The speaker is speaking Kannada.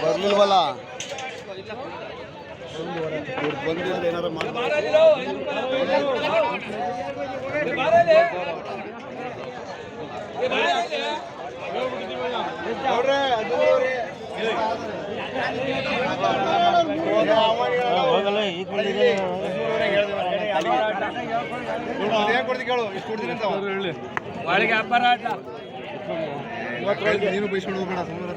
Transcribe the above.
ಬರ್ಲಿಲ್ವಲ್ಲ ಬಂದಿದ್ರೆ ಏನಾರ ಒಳಗೆ ವ್ಯಾಪಾರ ನೀನು ಬೈಸ್ಕೊಂಡು ಹೋಗ್ಬೇಡ ಸುಮ್ಮನೆ